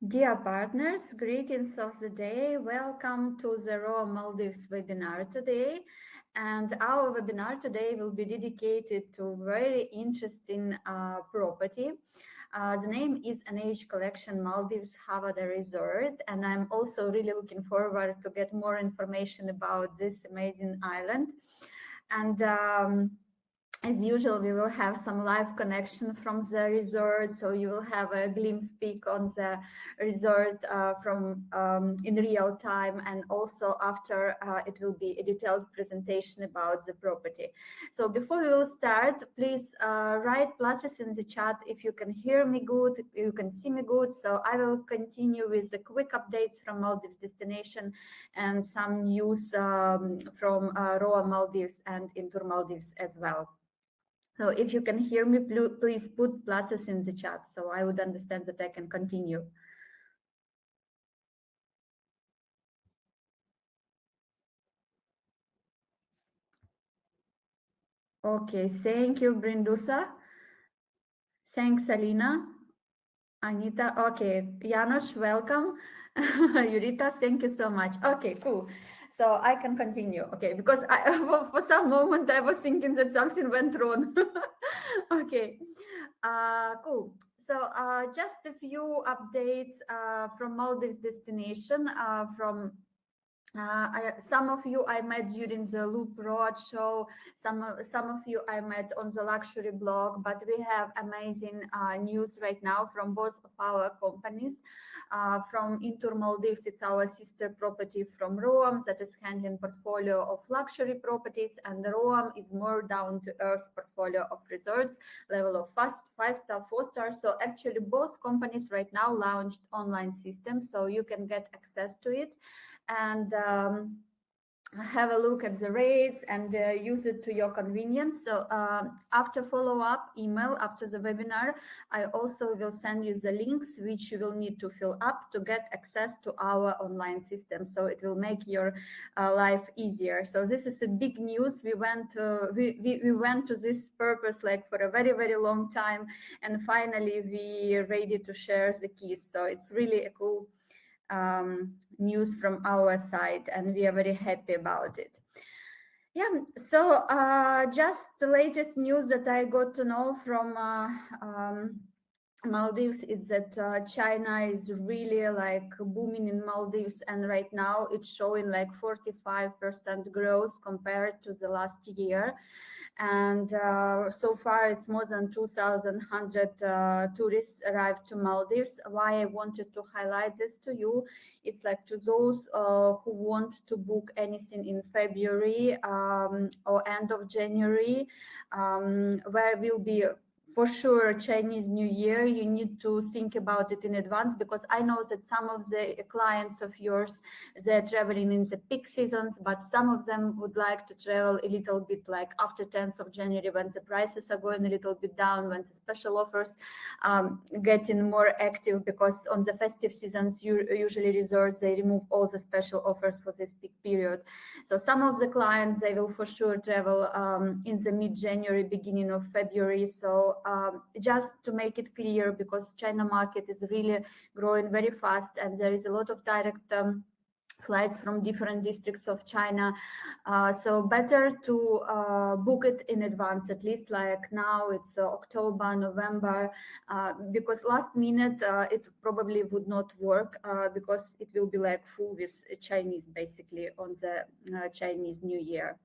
Dear partners, greetings of the day. Welcome to the Raw Maldives webinar today. And our webinar today will be dedicated to very interesting property. The name is NH Collection Maldives Havodda Resort, and I'm also really looking forward to get more information about this amazing island. And as usual, we will have some live connection from the resort, so you will have a glimpse peek on the resort from in real time, and also after it will be a detailed presentation about the property. So before we will start, please write pluses in the chat if you can hear me good, you can see me good. So I will continue with the quick updates from Maldives destination and some news from Roa Maldives and Intour Maldives as well. So if you can hear me, please put pluses in the chat so I would understand that I can continue. Okay, thank you, Brindusa. Thanks, Alina. Anita, okay. Janos, welcome. Yurita, thank you so much. Okay, cool. So I can continue. Okay, because for some moment I was thinking that something went wrong. Okay, cool. So just a few updates from Maldives destination some of you I met during the Loop Road show. Some of you I met on the luxury blog. But we have amazing news right now from both of our companies. From Intour Maldives, it's our sister property from Roam that is handling portfolio of luxury properties, and Roam is more down to earth portfolio of resorts, level of 5-star, 4-star. So actually, both companies right now launched online systems, so you can get access to it and have a look at the rates and use it to your convenience. So after follow-up email after the webinar, I also will send you the links which you will need to fill up to get access to our online system. So it will make your life easier. So this is a big news. We went to this purpose like for a very, very long time, and finally we are ready to share the keys. So it's really a cool news from our side, and we are very happy about it. Yeah, so just the latest news that I got to know from Maldives is that China is really like booming in Maldives, and right now it's showing like 45% growth compared to the last year. And so far it's more than 2,100 tourists arrived to Maldives. Why I wanted to highlight this to you, it's like to those who want to book anything in February or end of January, where will be for sure Chinese New Year. You need to think about it in advance, because I know that some of the clients of yours, they're traveling in the peak seasons, but some of them would like to travel a little bit like after 10th of January, when the prices are going a little bit down, when the special offers getting more active, because on the festive seasons usually resorts, they remove all the special offers for this peak period. So some of the clients, they will for sure travel in the mid-January, beginning of February. So just to make it clear, because China market is really growing very fast, and there is a lot of direct flights from different districts of China. So better to book it in advance, at least like now it's October, November, because last minute it probably would not work, because it will be like full with Chinese basically on the Chinese New Year.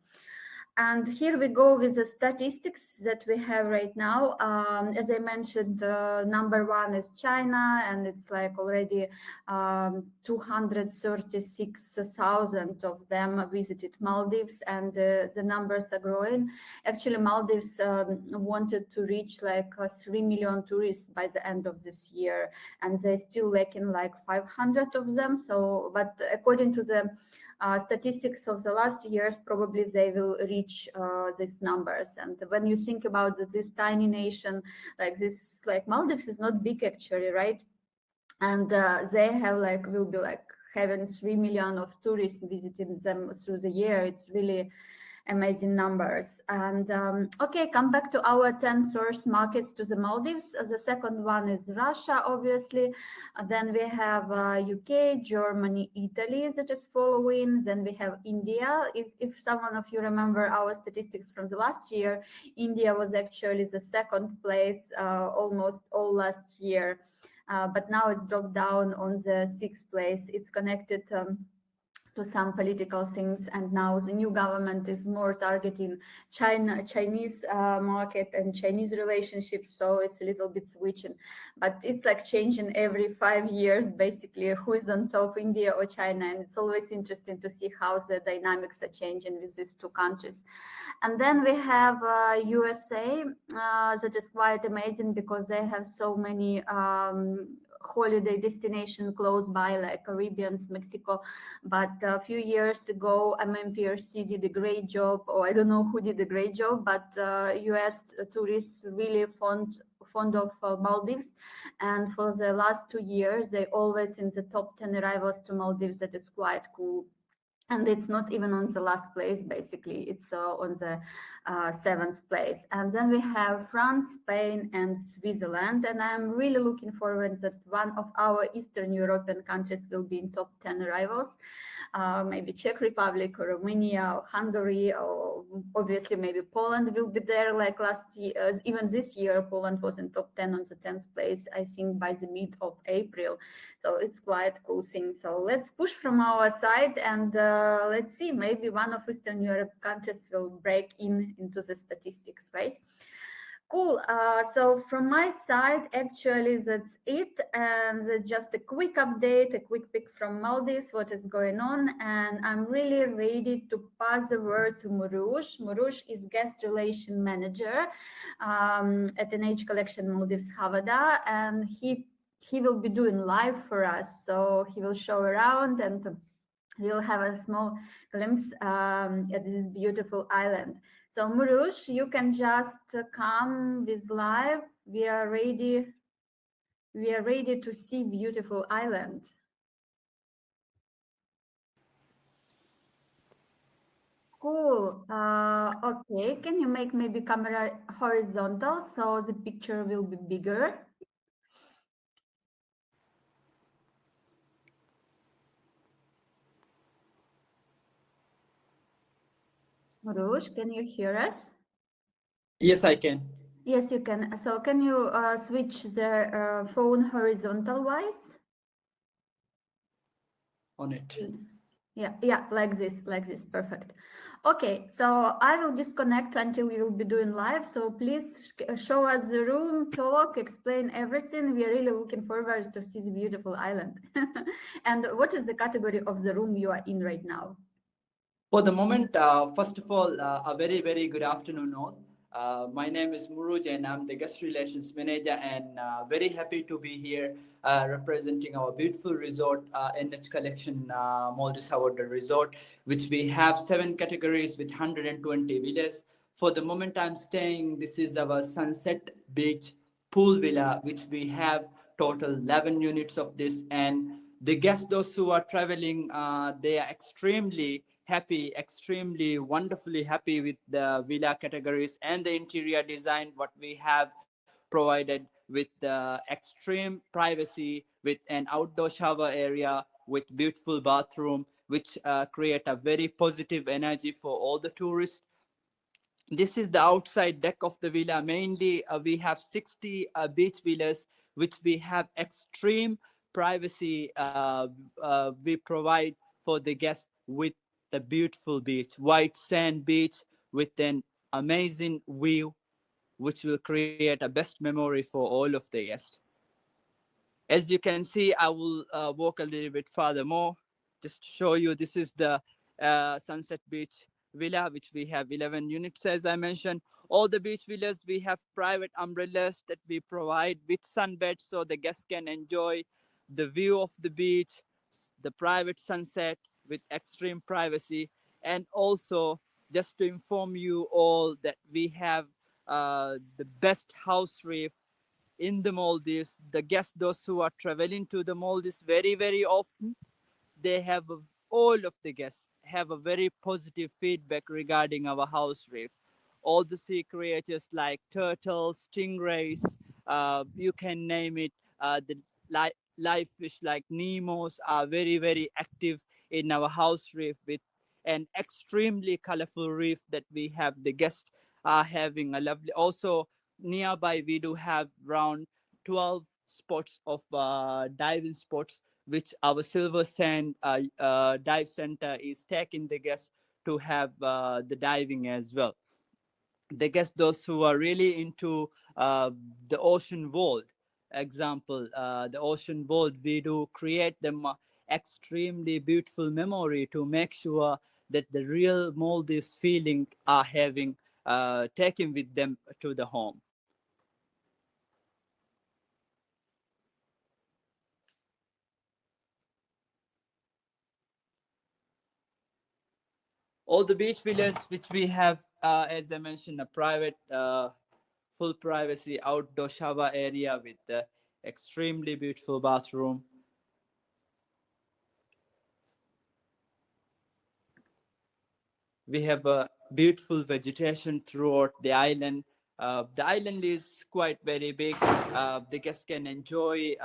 And here we go with the statistics that we have right now. As I mentioned, number one is China, and it's like already 236,000 of them visited Maldives, and the numbers are growing. Actually, Maldives wanted to reach like 3 million tourists by the end of this year, and they're still lacking like 500 of them. So, but according to the statistics of the last years, probably they will reach these numbers. And when you think about this tiny nation like this, like Maldives is not big actually, right? And they have like will be like having 3 million of tourists visiting them through the year. It's really amazing numbers. And okay, come back to our 10 source markets to the Maldives. The second one is Russia, obviously. Then we have UK, Germany, Italy that is following. Then we have India. If someone of you remember our statistics from the last year, India was actually the second place almost all last year. But now it's dropped down on the sixth place. It's connected to some political things, and now the new government is more targeting Chinese market and Chinese relationships, so it's a little bit switching, but it's like changing every 5 years basically who is on top, India or China, and it's always interesting to see how the dynamics are changing with these two countries. And then we have USA, that is quite amazing because they have so many holiday destination close by, like Caribbeans, Mexico. But a few years ago, MMPRC did a great job, or I don't know who did a great job, but US tourists really fond of Maldives. And for the last 2 years, they always in the top 10 arrivals to Maldives. That is quite cool. And it's not even on the last place, basically. It's on the seventh place. And then we have France, Spain, and Switzerland. And I'm really looking forward that one of our Eastern European countries will be in top 10 arrivals. Maybe Czech Republic or Romania or Hungary, or obviously maybe Poland will be there like last year. Even this year, Poland was in top 10 on the 10th place, I think by the mid of April. So it's quite a cool thing. So let's push from our side, and let's see, maybe one of Eastern Europe countries will break into the statistics, right? Cool. So from my side, actually, that's it. And that's just a quick update, a quick pick from Maldives, what is going on. And I'm really ready to pass the word to Murush. Murush is guest relation manager at NH Collection Maldives, Havodda, and he will be doing live for us. So he will show around, and we'll have a small glimpse at this beautiful island. So Murush, you can just come with live. We are ready. We are ready to see beautiful island. Cool. Okay, can you make maybe camera horizontal so the picture will be bigger? Murush, can you hear us? Yes, I can. Yes, you can. So can you switch the phone horizontal wise? On it. Yeah, like this, perfect. Okay, so I will disconnect until you will be doing live. So please show us the room, talk, explain everything. We are really looking forward to see the beautiful island. And what is the category of the room you are in right now? For the moment, first of all, a very, very good afternoon, all. My name is Muruj, and I'm the guest relations manager, and very happy to be here representing our beautiful resort, NH Collection Maldives Havodda Resort, which we have 7 categories with 120 villas. For the moment, I'm staying. This is our Sunset Beach pool villa, which we have total 11 units of this, and the guests, those who are traveling, they are extremely happy, extremely wonderfully happy with the villa categories and the interior design what we have provided with the extreme privacy, with an outdoor shower area, with beautiful bathroom, which create a very positive energy for all the tourists. This is the outside deck of the villa. Mainly, we have 60 beach villas, which we have extreme privacy. We provide for the guests with the beautiful beach, white sand beach with an amazing view, which will create a best memory for all of the guests. As you can see, I will walk a little bit further more just to show you. This is the Sunset Beach Villa, which we have 11 units, as I mentioned. All the beach villas, we have private umbrellas that we provide with sunbeds so the guests can enjoy the view of the beach, the private sunset with extreme privacy. And also, just to inform you all that we have the best house reef in the Maldives. The guests, those who are traveling to the Maldives very, very often, they have all of the guests, have a very positive feedback regarding our house reef. All the sea creatures like turtles, stingrays, you can name it. The live fish like Nemos are very, very active in our house reef with an extremely colorful reef that we have. The guests are having a lovely. Also, nearby we do have around 12 spots of diving spots, which our Silver Sand Dive Center is taking the guests to have the diving as well. They guess those who are really into the ocean world. Example, the ocean world, we do create them extremely beautiful memory to make sure that the real Maldives feeling are having taken with them to the home. All the beach villas which we have, as I mentioned, a private full privacy outdoor shower area with the extremely beautiful bathroom. We have a beautiful vegetation throughout the island. The island is quite very big. The guests can enjoy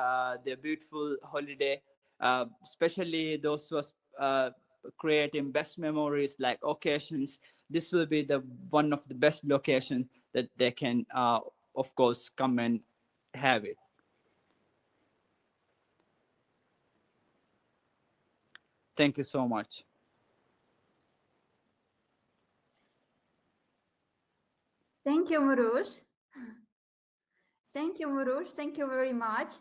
their beautiful holiday, especially those who are creating best memories like occasions. This will be the one of the best locations that they can, of course, come and have it. Thank you so much. Thank you, Murush. Thank you, Murush. Thank you very much.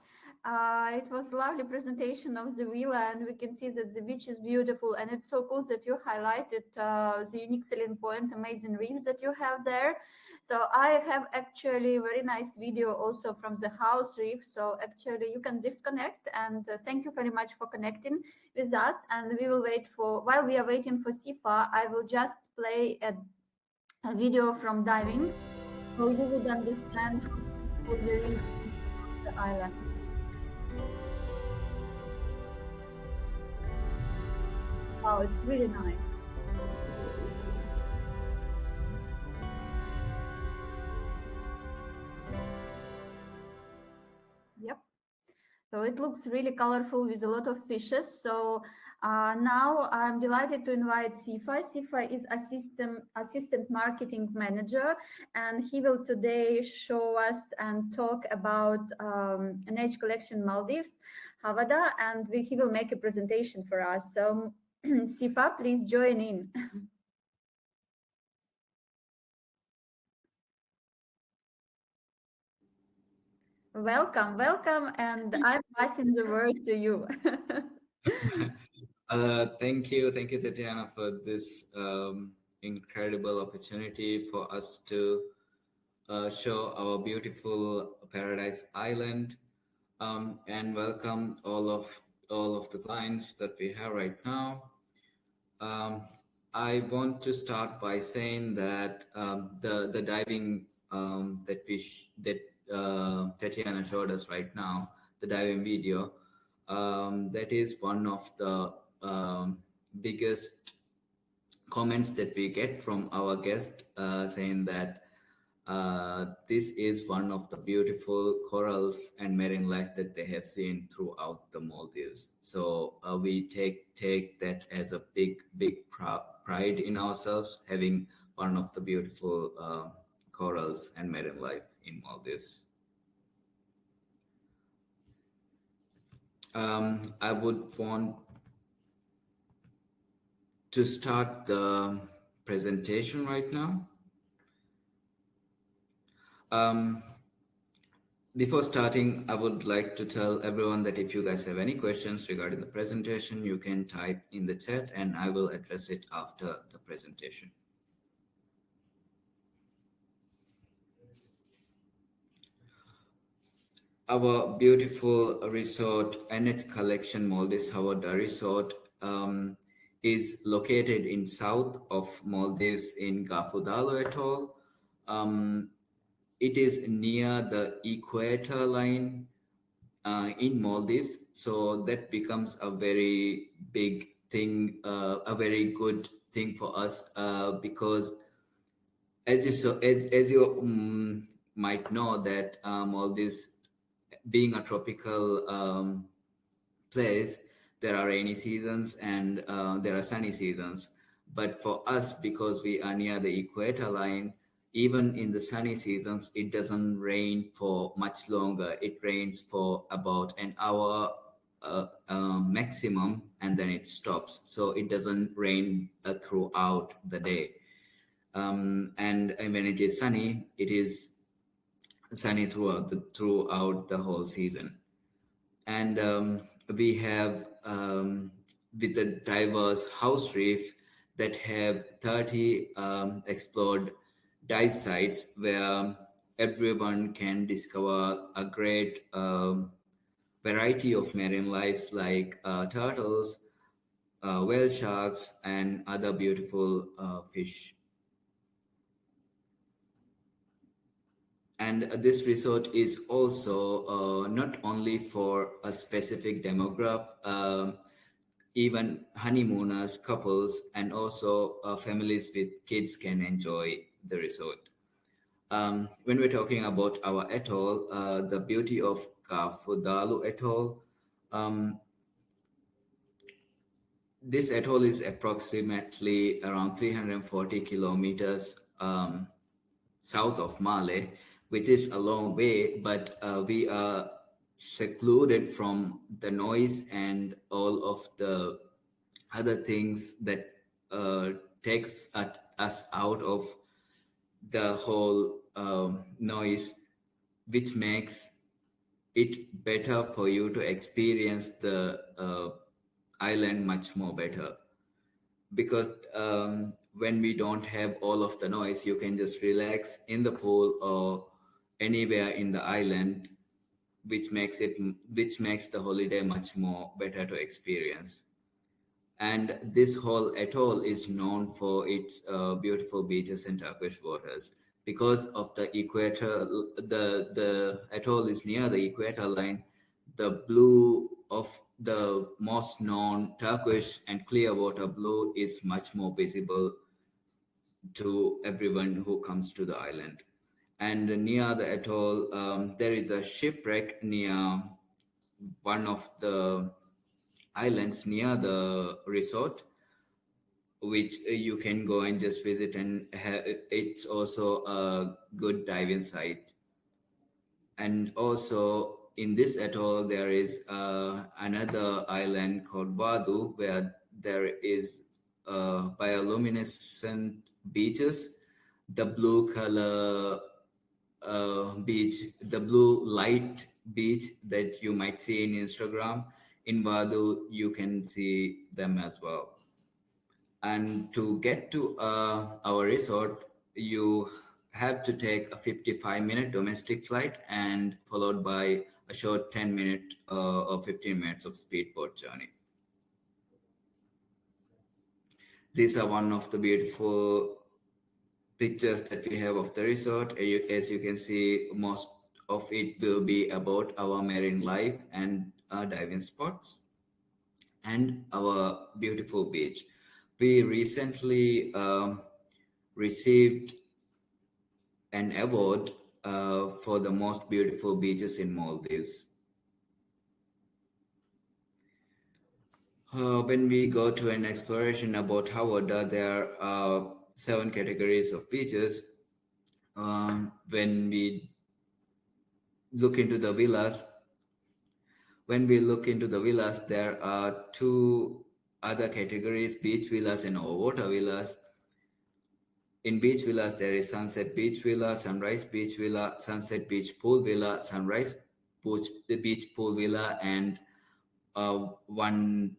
It was a lovely presentation of the villa, and we can see that the beach is beautiful. And it's so cool that you highlighted the unique selling point, amazing reefs that you have there. So I have actually a very nice video also from the house reef. So actually you can disconnect, and thank you very much for connecting with us. And we will wait for, while we are waiting for Sifaah, I will just play a video from diving so you would understand how beautiful the reef is on the island. Wow, it's really nice. Yep. So it looks really colorful with a lot of fishes. So now I'm delighted to invite Sifaah. Sifaah is assistant marketing manager, and he will today show us and talk about NH Collection Maldives, Havodda, and he will make a presentation for us. So Sifaah, please join in. Welcome, welcome, and I'm passing the word to you. Thank you, Tetiana, for this incredible opportunity for us to show our beautiful Paradise Island, and welcome all of the clients that we have right now. Um, I want to start by saying that the diving that Tatiana showed us right now, the diving video, that is one of the biggest comments that we get from our guest, saying that this is one of the beautiful corals and marine life that they have seen throughout the Maldives. So we take that as a big pride in ourselves, having one of the beautiful corals and marine life in Maldives. I would want to start the presentation right now. Um, Before starting, I would like to tell everyone that if you guys have any questions regarding the presentation, you can type in the chat and I will address it after the presentation. Our beautiful resort, NH Collection Maldives Havodda Resort, is located in south of Maldives in Gafudalo Atoll. It is near the equator line in Maldives, so that becomes a very big a very good thing for us, because as you might know that Maldives, being a tropical place, there are rainy seasons and there are sunny seasons. But for us, because we are near the equator line, even in the sunny seasons, it doesn't rain for much longer. It rains for about an hour maximum, and then it stops. So it doesn't rain throughout the day. And when it is sunny, it is sunny throughout the whole season. And we have with the diverse house reef that have 30 explored dive sites where everyone can discover a great variety of marine lives like turtles, whale sharks, and other beautiful fish. And this resort is also not only for a specific demographic, even honeymooners, couples, and also families with kids can enjoy the resort. When we're talking about our atoll, the beauty of Kaadedhdhoo Atoll, um, this atoll is approximately around 340 kilometers south of Male, which is a long way, but we are secluded from the noise and all of the other things that uh, takes us out of the whole noise, which makes it better for you to experience the island much more better. Because when we don't have all of the noise, you can just relax in the pool or anywhere in the island, which makes the holiday much more better to experience. And this whole atoll is known for its beautiful beaches and turquoise waters. Because of the equator, the atoll is near the equator line. The blue of the most known turquoise and clear water blue is much more visible to everyone who comes to the island. And near the atoll, there is a shipwreck near one of the islands near the resort, which you can go and just visit, and it's also a good diving site. And also in this atoll, there is another island called Vadu, where there is bioluminescent beaches. The blue color beach, the blue light beach that you might see in Instagram, in Vadu, you can see them as well. And to get to our resort, you have to take a 55-minute domestic flight and followed by a short 10-minute or 15 minutes of speedboat journey. These are one of the beautiful pictures that we have of the resort. As you can see, most of it will be about our marine life and diving spots and our beautiful beach. We recently received an award for the most beautiful beaches in Maldives. When we go to an exploration about Havodda, there are 7 categories of beaches. When we look into the villas, there are 2 other categories: beach villas and overwater villas. In beach villas, there is Sunset Beach Villa, Sunrise Beach Villa, Sunset Beach Pool Villa, Sunrise Beach Pool Villa, and one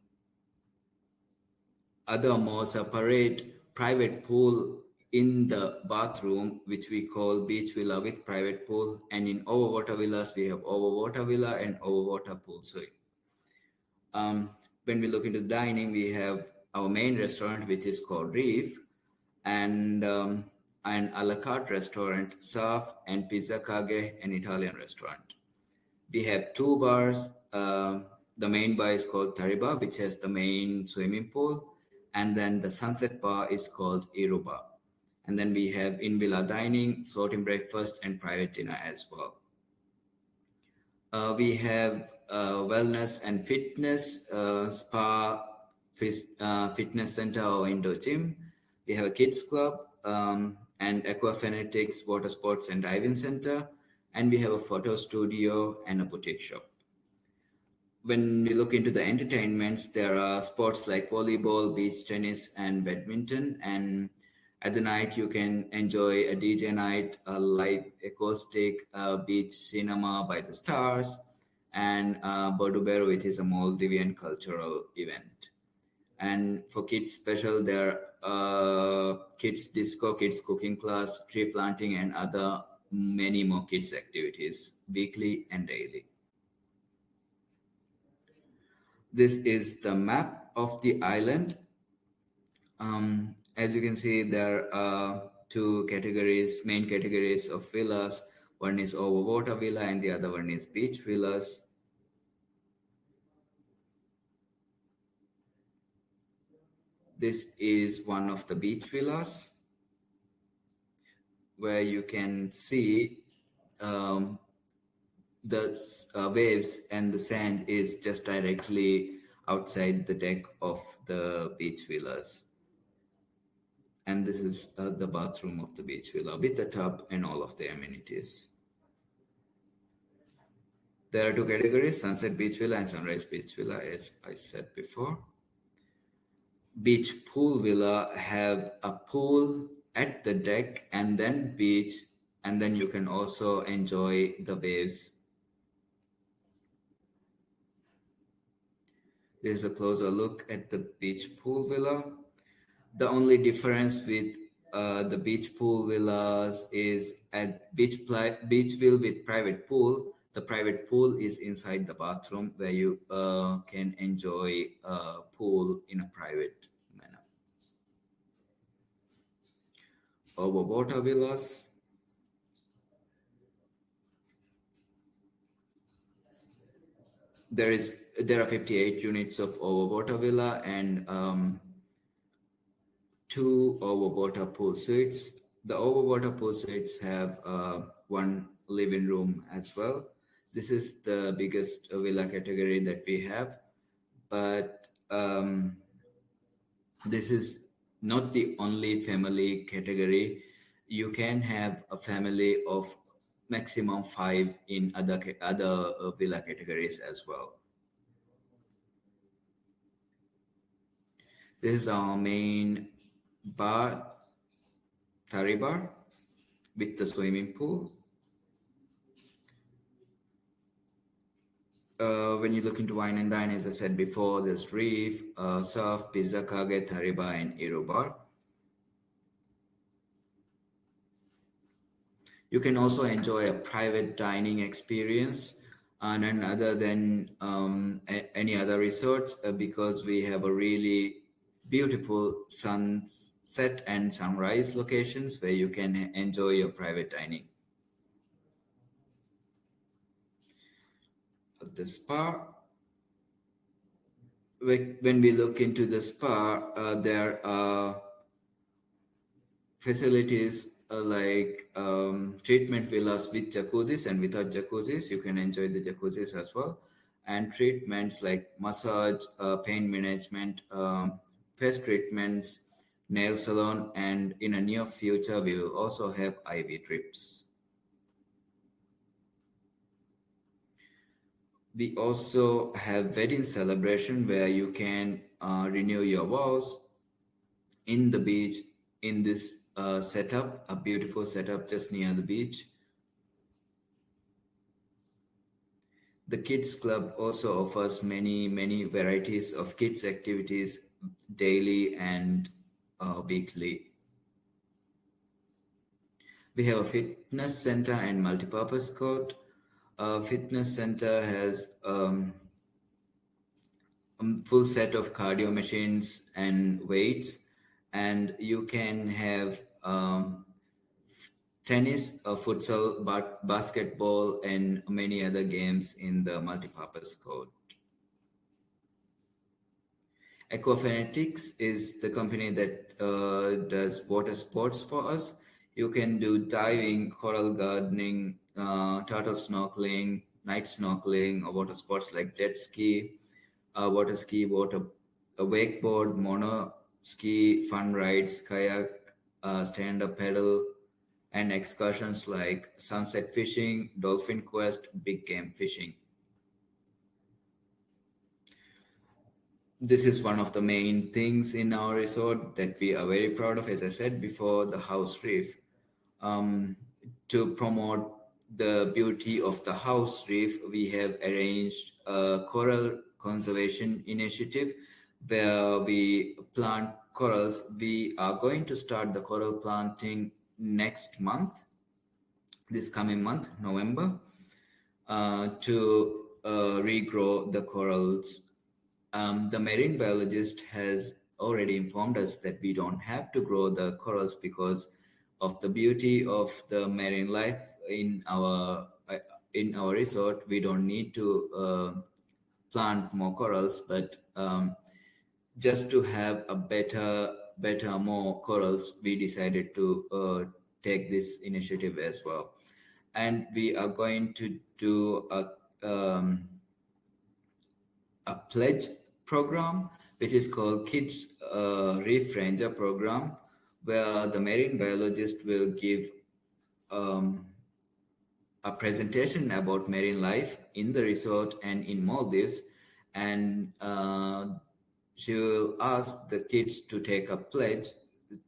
other more separate private pool in the bathroom, which we call beach villa with private pool. And in overwater villas, we have overwater villa and overwater pool suite. When we look into dining, we have our main restaurant, which is called Reef, and an a la carte restaurant, Surf, and Pizza Kage, an Italian restaurant. We have 2 bars, The main bar is called Tariba, which has the main swimming pool, and then the sunset bar is called Iruba. And then we have in-villa dining, floating breakfast, and private dinner as well. We have wellness and fitness, spa, fitness center or indoor gym. We have a kids club and aquafanatics, water sports and diving center. And we have a photo studio and a boutique shop. When we look into the entertainments, there are sports like volleyball, beach tennis, and badminton. And at the night, you can enjoy a DJ night, a live acoustic beach cinema by the stars, and Bordubero, which is a Maldivian cultural event. And for kids special, there are kids disco, kids cooking class, tree planting, and other many more kids activities weekly and daily. This is the map of the island. As you can see, there are two categories, main categories of villas. One is overwater villa and the other one is beach villas. This is one of the beach villas where you can see the waves and the sand is just directly outside the deck of the beach villas. And this is the bathroom of the beach villa with the tub and all of the amenities. There are two categories, sunset beach villa and sunrise beach villa, as I said before. Beach pool villa have a pool at the deck and then beach, and then you can also enjoy the waves. This is a closer look at the beach pool villa. The only difference with the beach pool villas is at Beachville with private pool. The private pool is inside the bathroom where you can enjoy a pool in a private manner. Overwater villas. There are 58 units of overwater villa and 2 overwater pool suites. The overwater pool suites have one living room as well. This is the biggest villa category that we have, but this is not the only family category. You can have a family of maximum 5 in other villa categories as well. This is our main bar, Tari bar, with the swimming pool. When you look into wine and dine, as I said before, there's Reef, Surf, Pizza Kage, Tari bar, and Iru bar. You can also enjoy a private dining experience on none other than any other resorts because we have a really beautiful sunset and sunrise locations where you can enjoy your private dining. The spa. When we look into the spa, there are facilities like treatment villas with jacuzzis and without jacuzzis. You can enjoy the jacuzzis as well. And treatments like massage, pain management, face treatments, nail salon, and in a near future, we will also have IV drips. We also have wedding celebration where you can renew your vows in the beach in this setup, a beautiful setup just near the beach. The kids club also offers many varieties of kids activities daily and weekly. We have a fitness center and multipurpose court. Fitness center has a full set of cardio machines and weights, and you can have tennis, futsal, basketball, and many other games in the multipurpose court. Aquafanatics is the company that does water sports for us. You can do diving, coral gardening, turtle snorkeling, night snorkeling, or water sports like jet ski, water, a wakeboard, mono ski, fun rides, kayak, stand-up paddle, and excursions like sunset fishing, dolphin quest, big game fishing. This is one of the main things in our resort that we are very proud of. As I said before, the house reef. Um, to promote the beauty of the house reef, we have arranged a coral conservation initiative where we plant corals. We are going to start the coral planting next month, this coming month, November, to regrow the corals. The marine biologist has already informed us that we don't have to grow the corals because of the beauty of the marine life in our resort. We don't need to plant more corals, but just to have a better more corals, we decided to take this initiative as well. And we are going to do a pledge program which is called Kids Reef Ranger program, where the marine biologist will give um, a presentation about marine life in the resort and in Maldives, and she will ask the kids to take a pledge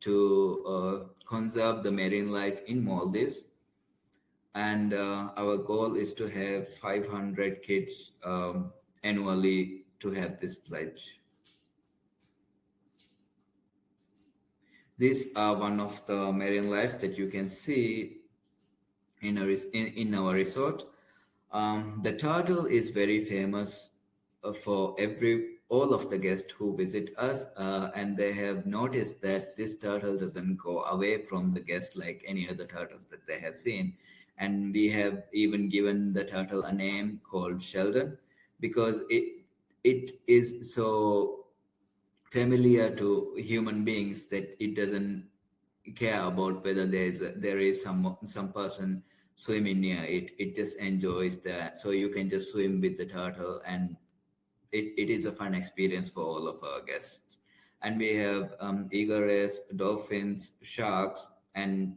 to conserve the marine life in Maldives. And our goal is to have 500 kids annually to have this pledge. These are one of the marine lives that you can see in our resort. The turtle is very famous for all of the guests who visit us, and they have noticed that this turtle doesn't go away from the guest like any other turtles that they have seen. And we have even given the turtle a name called Sheldon because it is so familiar to human beings that it doesn't care about whether there is some person swimming near it. It just enjoys that. So you can just swim with the turtle, and it is a fun experience for all of our guests. And we have eagle rays, dolphins, sharks, and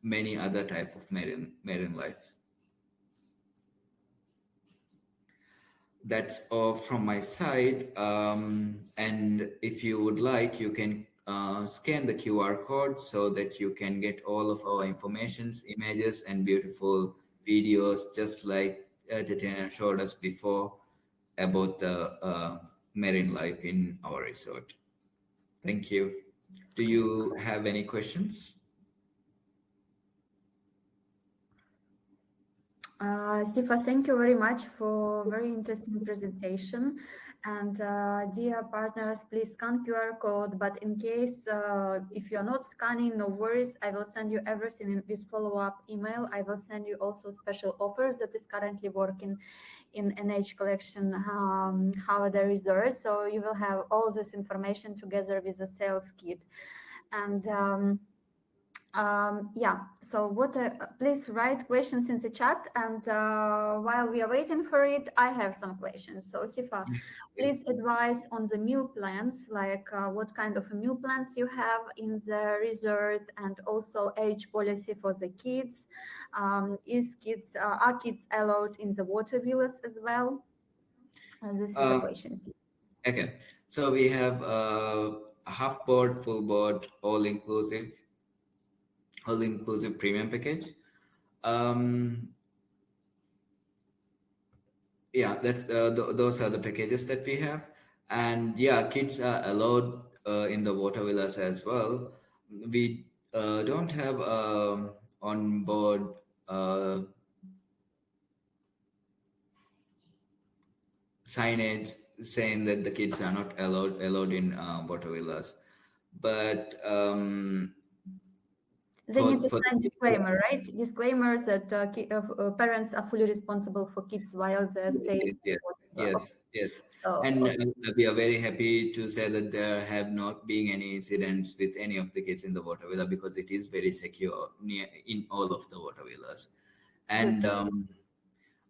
many other type of marine life. That's all from my side. And if you would like, you can scan the QR code so that you can get all of our informations, images, and beautiful videos, just like Tetiana showed us before about the marine life in our resort. Thank you. Do you have any questions? Sifaah, thank you very much for very interesting presentation. And dear partners, please scan QR code. But in case if you're not scanning, no worries. I will send you everything in this follow-up email. I will send you also special offers that is currently working in NH Collection Havodda Resort. So you will have all this information together with the sales kit. And yeah, so please write questions in the chat, and while we are waiting for it, I have some questions. So Sifaah, please advise on the meal plans, like what kind of meal plans you have in the resort, and also age policy for the kids. Are kids allowed in the water villas as well? This is the question. Okay, so we have half board, full board, all inclusive premium package. Yeah, that's those are the packages that we have. And yeah, kids are allowed in the water villas as well. We don't have on board signage saying that the kids are not allowed in water villas, but they need to sign disclaimer, right? Disclaimers that parents are fully responsible for kids while they stay. Yes, well. Yes, yes. Oh, And we are very happy to say that there have not been any incidents with any of the kids in the water villa because it is very secure near in all of the water villas. that's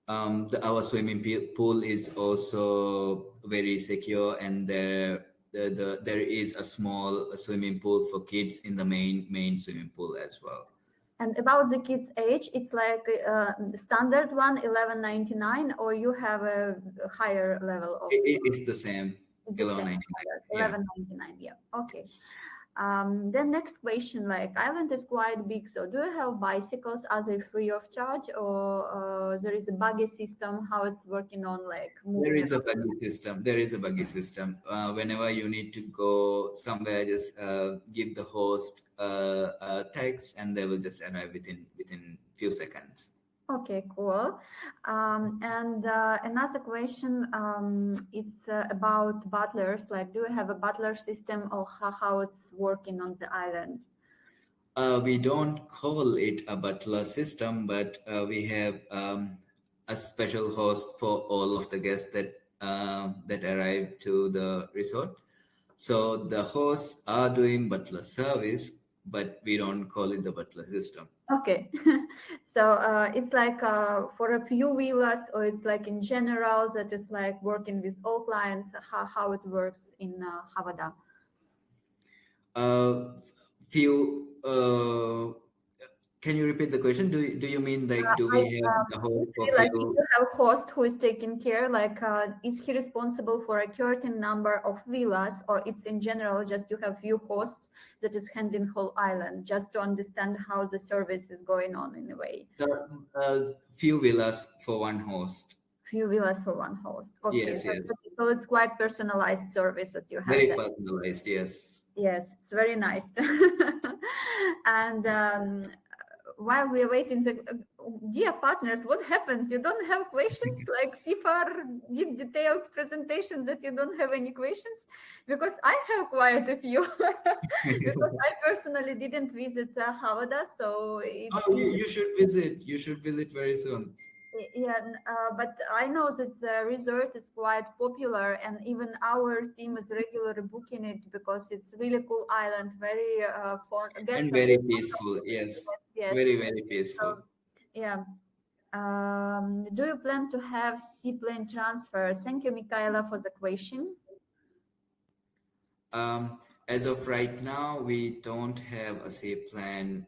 And our swimming pool is also very secure, and there is a small swimming pool for kids in the main swimming pool as well. and about the kids' age, it's like standard one, 11.99, or you have a higher level of. It's the same, It's the same 11.99. standard, Yeah. 11.99. Yeah. Okay. Then next question, like island is quite big, so do you have bicycles as a free of charge, or there is a buggy system? How it's working on like There moving is a around? buggy system. There is a buggy system. Whenever you need to go somewhere, just give the host a text, and they will just arrive within few seconds. Okay, cool. And another question, it's about butlers. Like, do you have a butler system, or how it's working on the island? We don't call it a butler system, but we have a special host for all of the guests that arrive to the resort. So the hosts are doing butler service, but we don't call it the butler system. Okay, so it's like for a few villas, or it's like in general that is like working with all clients. How it works in Havodda? Uh, few. Can you repeat the question? Do you mean like do we have the host for Like if few? you have a host who is taking care, like is he responsible for a certain number of villas, or it's in general just you have few hosts that is handling whole island, just to understand how the service is going on in a way. Few villas for one host. Few villas for one host. Okay, Yes, yes. so it's quite personalized service that you have Very there. personalized. Yes. Yes, it's very nice. And while we are waiting, dear partners, what happened? You don't have questions? Like Sifaah did detailed presentation that you don't have any questions? Because I have quite a few. Because I personally didn't visit Havodda, so it's Oh, you should visit. You should visit very soon. yeah, but I know that the resort is quite popular, and even our team is regularly booking it because it's really cool island, very fun. And Guest of very peaceful. Yes. yes, Very, very so peaceful. yeah. Do you plan to have seaplane transfer? Thank you, Michaela, for the question. As of right now, we don't have a safe plan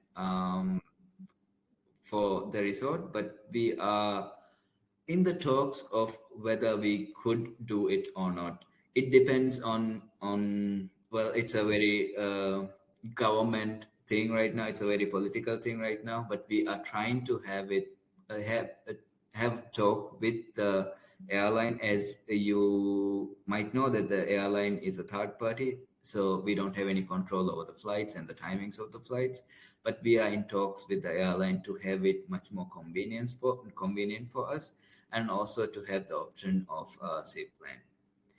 for the resort, but we are in the talks of whether we could do it or not. It depends on well, it's a very government thing right now. It's a very political thing right now. But we are trying to have it have talk with the airline. As you might know, that the airline is a third party, so we don't have any control over the flights and the timings of the flights. But we are in talks with the airline to have it much more convenient for us, and also to have the option of safe plan.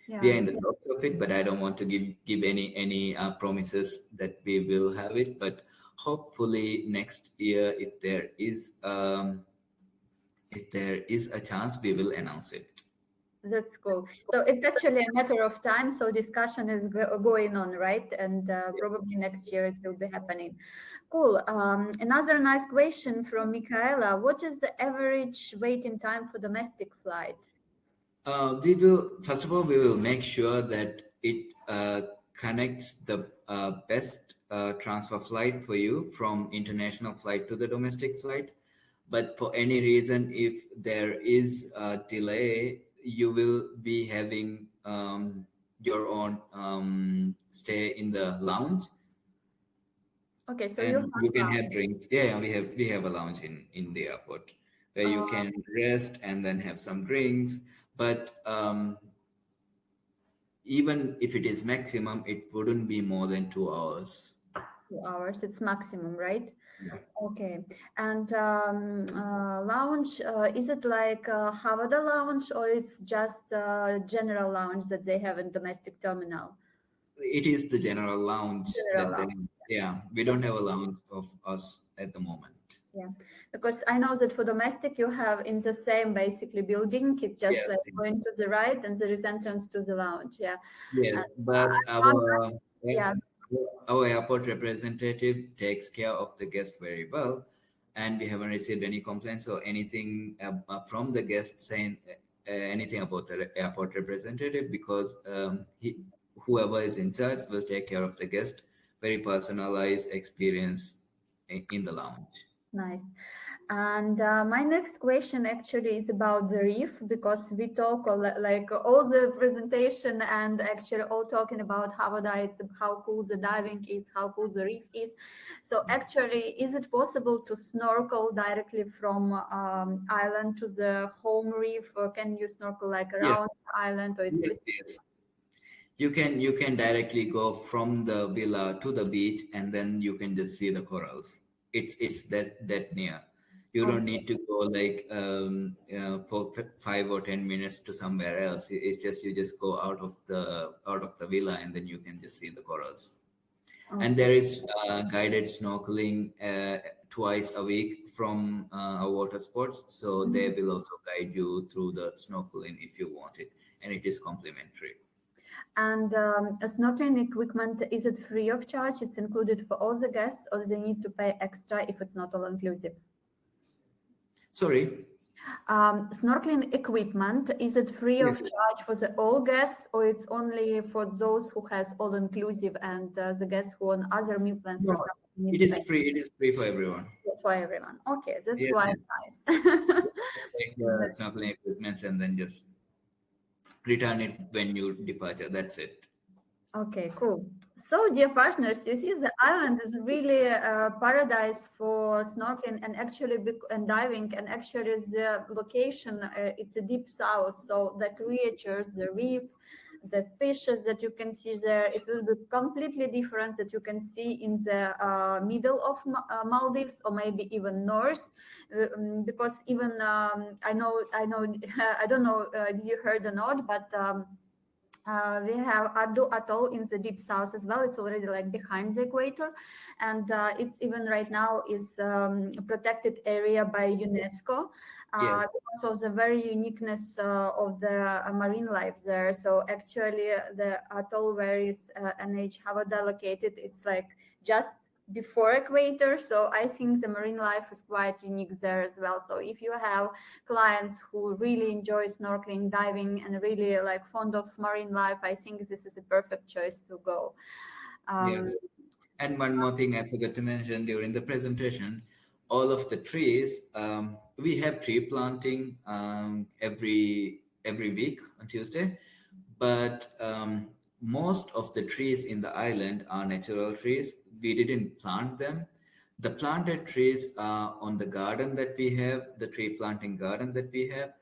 We Yeah. are in the talks of it, but I don't want to give any promises that we will have it. But hopefully next year, if there is a chance, we will announce it. That's cool. So it's actually a matter of time. So discussion is going on, right? And probably next year it will be happening. Cool. Another nice question from Michaela. What is the average waiting time for domestic flight? We will first of all we will make sure that it connects the best transfer flight for you from international flight to the domestic flight. But for any reason, if there is a delay, you will be having your own stay in the lounge, Okay, so you and you can have have drinks. Yeah, we have a lounge in the airport where you can rest and then have some drinks. But even if it is maximum, it wouldn't be more than 2 hours. 2 hours. It's maximum, right? Yeah. Okay. And lounge, is it like Havodda lounge, or it's just general lounge that they have in domestic terminal? It is the general lounge General that they, lounge. yeah, we don't have a lounge of us at the moment. Yeah, because I know that for domestic you have in the same basically building. It's just Yes, like going to the right and there is entrance to the lounge. Yeah, yes, and but found yeah. our airport representative takes care of the guest very well, and we haven't received any complaints or anything from the guest saying anything about the airport representative, because whoever is in charge will take care of the guest. Very personalized experience in the lounge. Nice. And my next question actually is about the reef because we talk like all the presentation and actually all talking about Havodda, it's how cool the diving is, how cool the reef is. So actually, is it possible to snorkel directly from island to the home reef, or can you snorkel like Yes, around the island, or it's yes, yes. You can directly go from the villa to the beach, and then you can just see the corals. It's that near. You don't okay? need to go like for 5 or 10 minutes to somewhere else. It's just you just go out of the villa, and then you can just see the corals. And Okay. there is guided snorkeling twice a week from our water sports, so they Mhm. will also guide you through the snorkeling if you want it, and it is complimentary. And snorkeling equipment, is it free of charge? It's included for all the guests, or they need to pay extra if it's not all inclusive? Sorry. Snorkeling equipment, is it free of Yes. charge for the all guests, or it's only for those who has all inclusive and the guests who on other meal plans, for No, example, need it to pay is free. It is free for everyone. for everyone? Okay, that's Yes, quite yes. nice. Take the snorkeling equipment and then just return it when you departure. That's it. Okay, cool. So, dear partners, you see, the island is really a paradise for snorkeling and actually and diving. And actually, the location it's a deep south, so the creatures, the reef, the fishes that you can see there, it will be completely different that you can see in the middle of Maldives or maybe even north, because even I know, I don't know, did you heard or not, but. We have Addu Atoll in the deep south as well. It's already like behind the equator, and it's even right now is protected area by UNESCO Yes. because of the very uniqueness of the marine life there. So actually, the atoll where is NH Havodda located, it's like just before equator. So I think the marine life is quite unique there as well. So if you have clients who really enjoy snorkeling, diving, and really like fond of marine life, I think this is a perfect choice to go. Um, Yes. And one more thing I forgot to mention during the presentation, all of the trees, we have tree planting every week on Tuesday, but most of the trees in the island are natural trees. We didn't plant them. The planted trees are on the garden that we have, the tree planting garden that we have,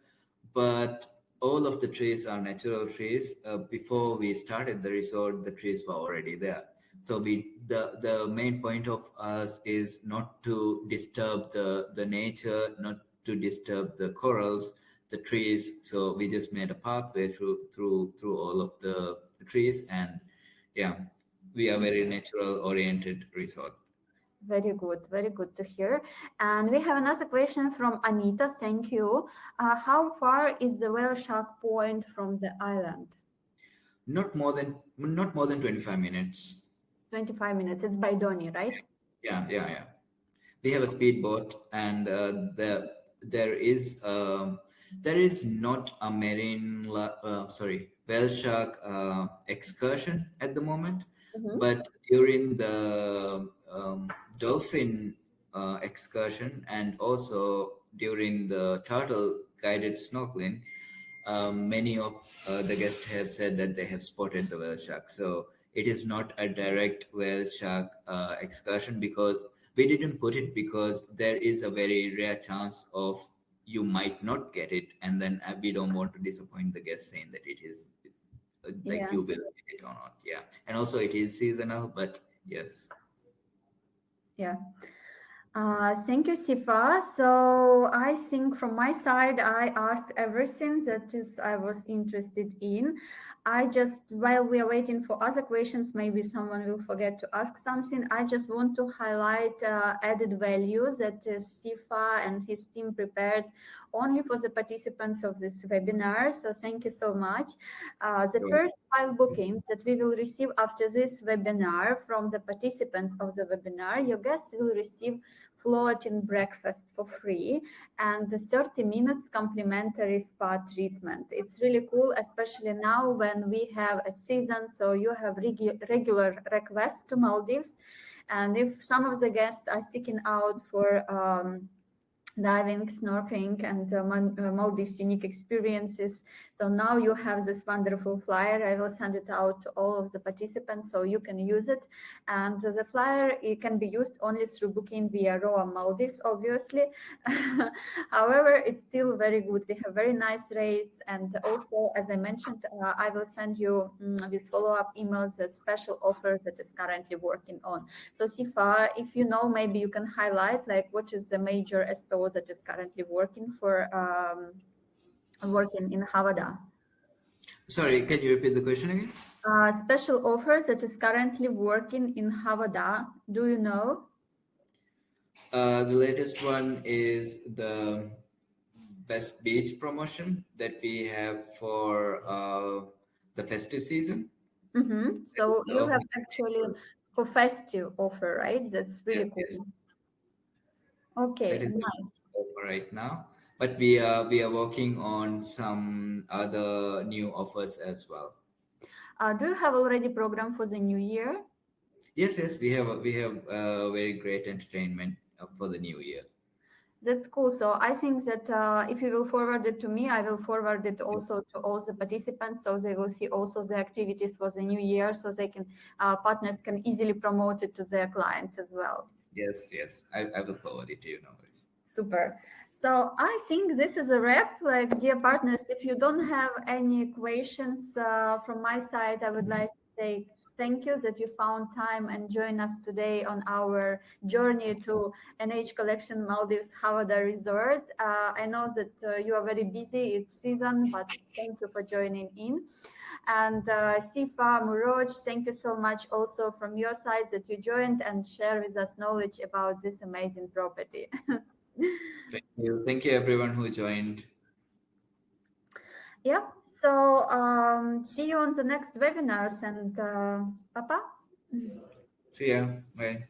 but all of the trees are natural trees. Before we started the resort, the trees were already there. So the main point of us is not to disturb the nature, not to disturb the corals, the trees. So we just made a pathway through all of the trees, and yeah, we are very natural oriented resort. very good to hear. And we have another question from Anita. Thank you. How far is the whale shark point from the island? Not more than 25 minutes. 25 minutes. It's by Donny, right? Yeah, yeah, yeah. We have a speedboat, and there is not a whale shark excursion at the moment, Mhm. but during the dolphin excursion, and also during the turtle guided snorkeling, many of the guests have said that they have spotted the whale shark. So it is not a direct whale shark excursion, because we didn't put it because there is a very rare chance of you might not get it, and then we don't want to disappoint the guests saying that it is like Yeah. you will get it or not. Yeah, and also it is seasonal, but yes. Yeah. Thank you, Sifaah. So I think from my side, I asked everything that is I was interested in. I just, while we are waiting for other questions, maybe someone will forget to ask something. I just want to highlight added values that Sifaah and his team prepared only for the participants of this webinar. So thank you so much. The first 5 bookings that we will receive after this webinar from the participants of the webinar, your guests will receive floating breakfast for free and 30 minutes complimentary spa treatment. It's really cool, especially now when we have a season, so you have regular requests to Maldives. And if some of the guests are seeking out for diving, snorkeling, and Maldives unique experiences. So now you have this wonderful flyer. I will send it out to all of the participants so you can use it. And the flyer, it can be used only through booking via ROA Maldives, obviously. However, it's still very good. We have very nice rates. And also, as I mentioned, I will send you with follow-up emails the special offers that is currently working on. So Sifaah, if you know, maybe you can highlight like what is the major SPO that is currently working for working in Havodda. Sorry, can you repeat the question again? Special offers that is currently working in Havodda. Do you know? The latest one is the best beach promotion that we have for the festive season. So you have actually for festive offer, right? That's really cool. Yes. Okay, That is nice. for right now, but we are working on some other new offers as well. Do you have already program for the new year? Yes, we have very great entertainment for the new year. That's cool. So I think that if you will forward it to me, I will forward it also to all the participants, so they will see also the activities for the new year, so they can partners can easily promote it to their clients as well. Yes, I will forward it to you. No worries. Super. So I think this is a wrap. Like, dear partners, if you don't have any questions from my side, I would like to say thank you that you found time and join us today on our journey to NH Collection Maldives Havodda Resort. I know that you are very busy, it's season, but thank you for joining in. And Sifaah, Muroj, thank you so much also from your side that you joined and share with us knowledge about this amazing property. Thank you everyone who joined. Yep. So see you on the next webinars and Papa. See ya. Bye.